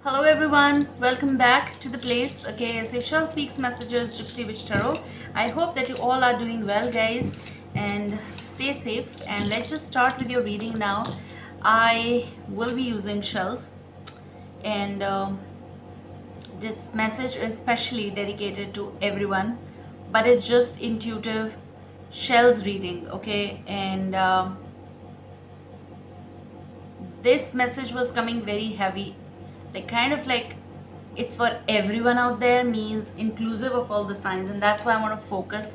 Hello everyone, welcome back to the place. Okay, Seychelles Speaks Messages Gypsy Witch Tarot. I hope that you all are doing well, guys, and stay safe. And let's just start with your reading now. I will be using shells, and this message is specially dedicated to everyone, but it's just intuitive shells reading, okay? And this message was coming very heavy, like kind of like it's for everyone out there, means inclusive of all the signs, and that's why I want to focus,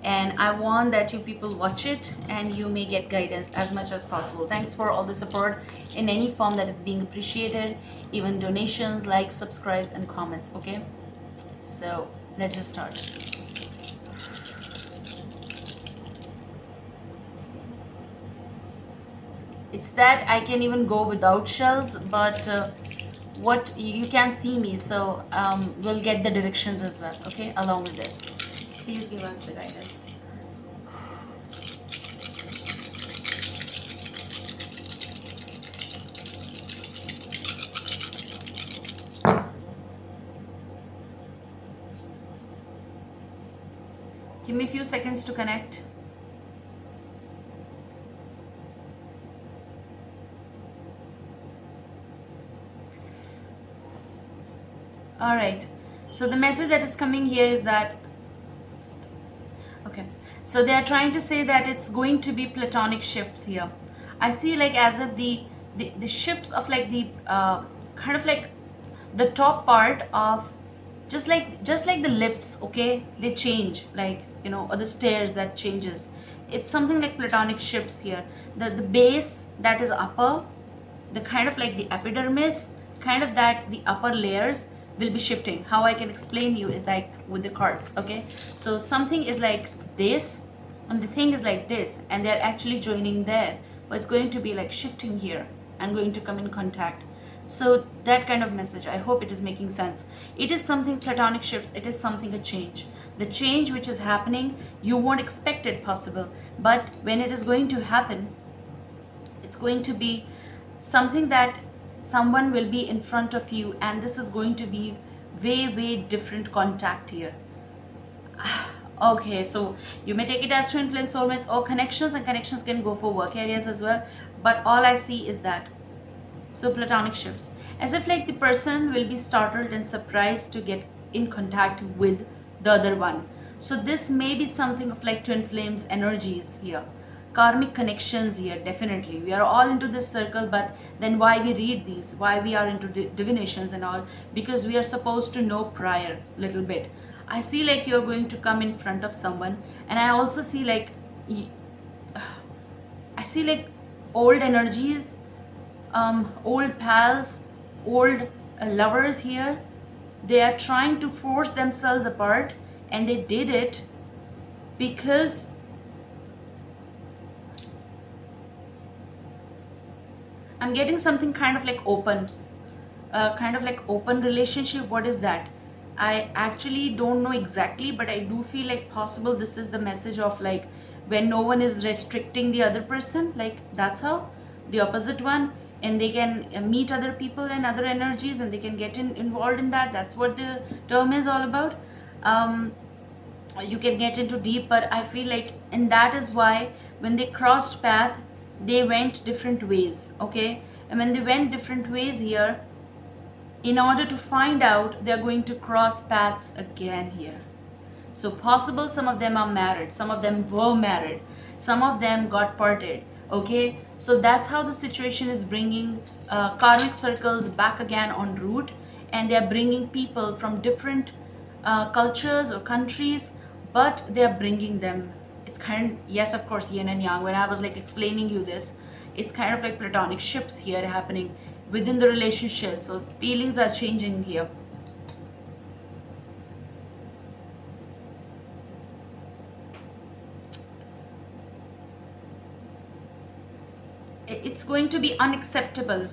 and I want that you people watch it and you may get guidance as much as possible. Thanks for all the support in any form, that is being appreciated, even donations, likes, subscribes and comments. Okay, so let's just start. It's that I can even go without shells, but what you can see me, so we'll get the directions as well, okay, along with this. Please give us the guidance. Give me a few seconds to connect. All right, so the message that is coming here is that, okay, so they are trying to say that it's going to be platonic shifts here. I see like as if the shifts of like the kind of like the top part of just like the lifts, okay, they change, like, you know, or the stairs that changes. It's something like platonic shifts here. The base that is upper, the kind of like the epidermis, kind of that the upper layers will be shifting. How I can explain you is like with the cards, okay? So something is like this and the thing is like this, and they're actually joining there, but it's going to be like shifting here and going to come in contact. So that kind of message, I hope it is making sense. It is something platonic shifts, it is something, a change. The change which is happening, you won't expect it possible, but when it is going to happen, it's going to be something that someone will be in front of you, and this is going to be way different contact here. Okay, so you may take it as twin flame soulmates or connections, and connections can go for work areas as well, but all I see is that. So platonic shifts, as if like the person will be startled and surprised to get in contact with the other one. So this may be something of like twin flames energies here, karmic connections here. Definitely we are all into this circle, but then why we read these, why we are into divinations and all, because we are supposed to know prior little bit. I see like you're going to come in front of someone, and I also see like I see like old energies, old pals, old lovers here. They are trying to force themselves apart, and they did it because I'm getting something kind of like open, kind of like open relationship. What is that? I actually don't know exactly, but I do feel like possible this is the message of like when no one is restricting the other person, like that's how the opposite one, and they can meet other people and other energies, and they can get involved in that. That's what the term is all about. You can get into deep, but I feel like, and that is why when they crossed path, they went different ways, okay? And when they went different ways here, in order to find out, they're going to cross paths again here. So possible some of them are married, some of them were married, some of them got parted, okay? So that's how the situation is bringing karmic circles back again on route, and they're bringing people from different cultures or countries, but they're bringing them. It's kind of, yes, of course, yin and yang. When I was like explaining you this, it's kind of like platonic shifts here happening within the relationship. So feelings are changing here. It's going to be unacceptable,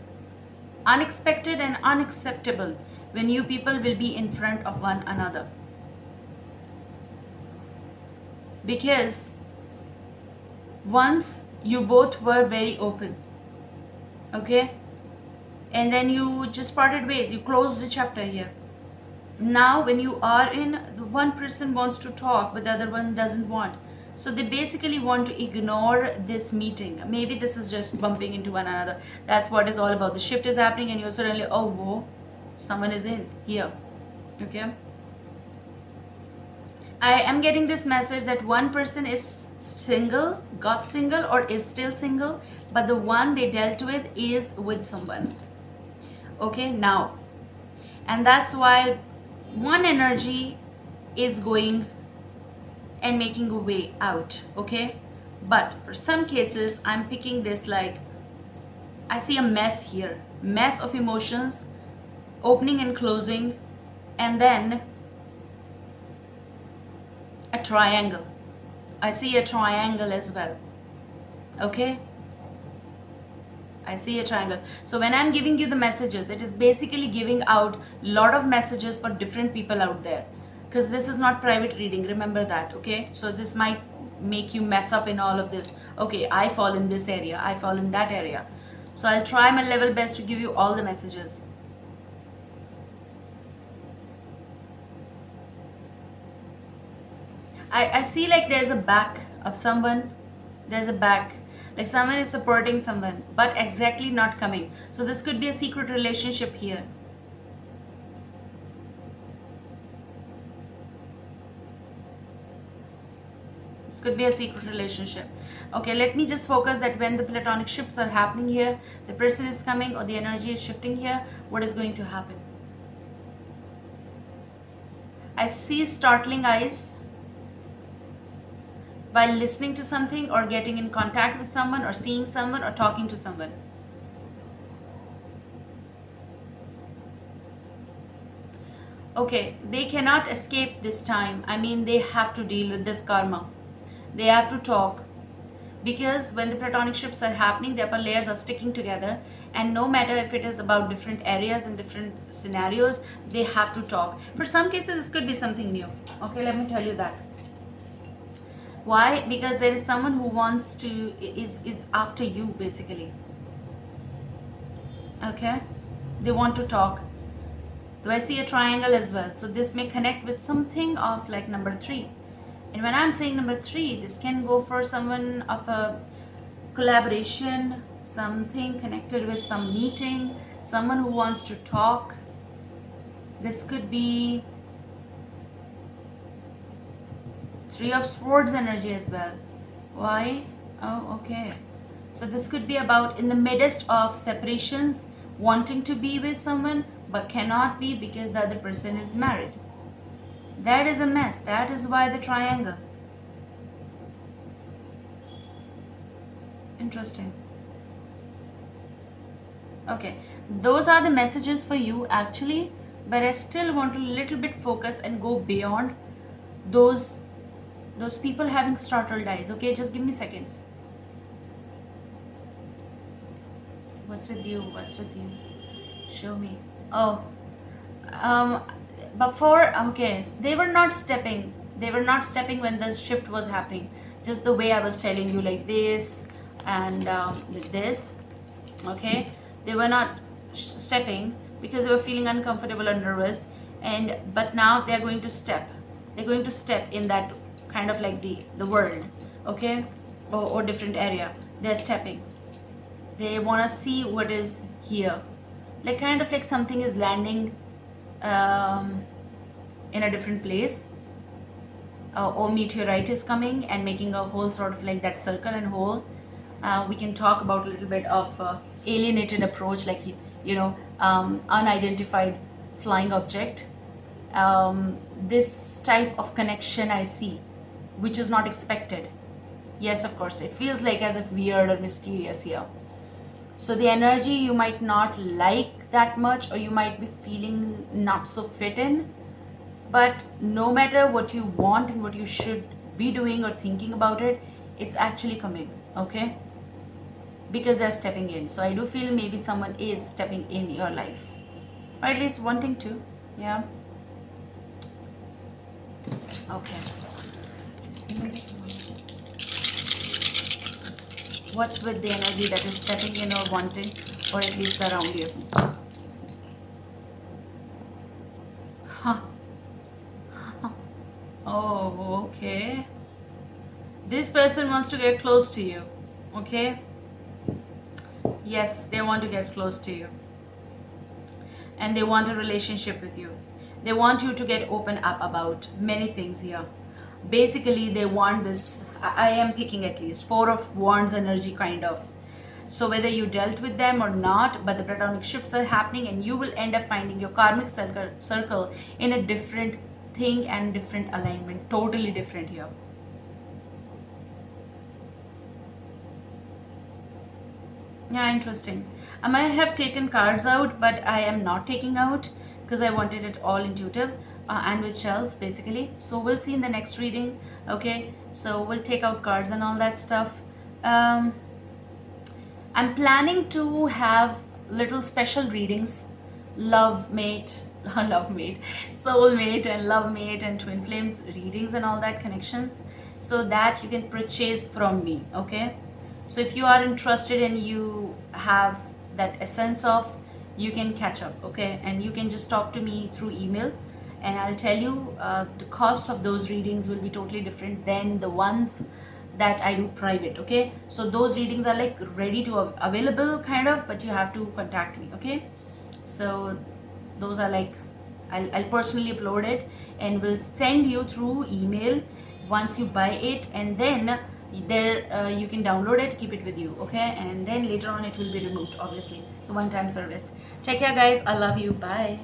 unexpected and unacceptable when you people will be in front of one another, because once you both were very open, okay, and then you just parted ways, you closed the chapter here. Now when you are in, the one person wants to talk but the other one doesn't want, so they basically want to ignore this meeting. Maybe this is just bumping into one another. That's what is all about. The shift is happening and you're suddenly, oh whoa, someone is in here. Okay, I am getting this message that one person is single, got single, or is still single, but the one they dealt with is with someone. Okay, now, and that's why one energy is going and making a way out. Okay, but for some cases I'm picking this like, I see a mess here, mess of emotions, opening and closing, and then a triangle. I see a triangle as well. Okay, I see a triangle. So when I'm giving you the messages, it is basically giving out a lot of messages for different people out there, because this is not private reading, remember that. Okay, so this might make you mess up in all of this. Okay, I fall in this area, I fall in that area, so I'll try my level best to give you all the messages. I see like there's a back of someone, there's a back, like someone is supporting someone but exactly not coming. So this could be a secret relationship here. This could be a secret relationship. Okay, let me just focus that when the platonic shifts are happening here, the person is coming or the energy is shifting here, what is going to happen? I see startling eyes while listening to something or getting in contact with someone or seeing someone or talking to someone. Okay, they cannot escape this time. I mean, they have to deal with this karma. They have to talk, because when the platonic shifts are happening, the upper layers are sticking together, and no matter if it is about different areas and different scenarios, they have to talk. For some cases this could be something new. Okay, let me tell you that. Why? Because there is someone who wants to, is after you basically. Okay, they want to talk. So I see a triangle as well, so this may connect with something of like number 3. And when I'm saying number 3, this can go for someone of a collaboration, something connected with some meeting, someone who wants to talk. This could be 3 of Swords energy as well. Why? Oh, okay. So this could be about in the midst of separations, wanting to be with someone but cannot be because the other person is married. That is a mess. That is why the triangle. Interesting. Okay, those are the messages for you actually, but I still want to little bit focus and go beyond those people having startled eyes. Okay, just give me seconds. What's with you? What's with you? Show me. Oh, before, okay, they were not stepping when the shift was happening, just the way I was telling you, like this and this. Okay, they were not stepping because they were feeling uncomfortable or nervous, and but now they're going to step. They're going to step in that kind of like the world. Okay, or different area. They're stepping. They want to see what is here, like kind of like something is landing in a different place, or meteorite is coming and making a whole sort of like that circle and hole. We can talk about a little bit of alienated approach, like unidentified flying object. This type of connection I see, which is not expected. Yes, of course, it feels like as if weird or mysterious here. So the energy you might not like that much, or you might be feeling not so fit in, but no matter what you want and what you should be doing or thinking about it, it's actually coming. Okay, because they're stepping in. So I do feel maybe someone is stepping in your life, or at least wanting to. Yeah. Okay, what's with the energy that is stepping in or wanting? or at least around you. Huh. Oh, okay. This person wants to get close to you. Okay. Yes, they want to get close to you. And they want a relationship with you. They want you to get open up about many things here. Basically, they want this, I am picking at least 4 of Wands energy kind of. So whether you dealt with them or not, but the platonic shifts are happening and you will end up finding your karmic circle in a different thing and different alignment, totally different here. Yeah, interesting. I might have taken cards out, but I am not taking out because I wanted it all intuitive and with shells basically. So we'll see in the next reading. Okay, so we'll take out cards and all that stuff. I'm planning to have little special readings, love mate, love mate, soul mate, and love mate, and twin flames readings and all that connections, so that you can purchase from me. Okay. So if you are interested and you have that essence of, you can catch up, okay? And you can just talk to me through email and I'll tell you the cost of those readings will be totally different than the ones that I do private, okay? So those readings are like ready to available kind of, but you have to contact me, okay? So those are like, I'll personally upload it and will send you through email once you buy it, and then there you can download it, keep it with you, okay? And then later on it will be removed, obviously. It's a one-time service. Take care guys, I love you, bye.